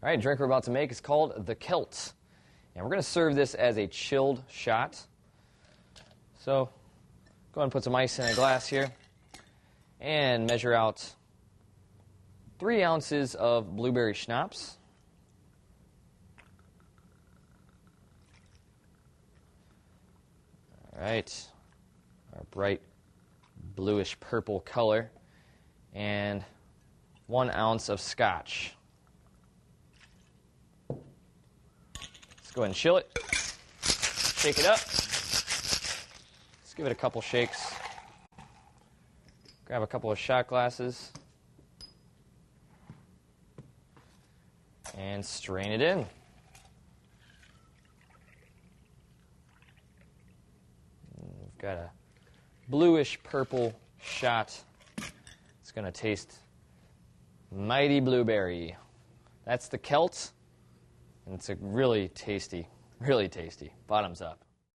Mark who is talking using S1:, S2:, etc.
S1: All right, drink we're about to make is called the Celt. And we're going to serve this as a chilled shot. So go ahead and put some ice in a glass here and measure out 3 ounces of blueberry schnapps. All right, our bright bluish purple color, and 1 ounce of scotch. Let's go ahead and chill it. Shake it up. Let's give it a couple shakes. Grab a couple of shot glasses and strain it in. We've got a bluish purple shot. It's going to taste mighty blueberry. That's the Celt, and it's a really tasty, bottoms up.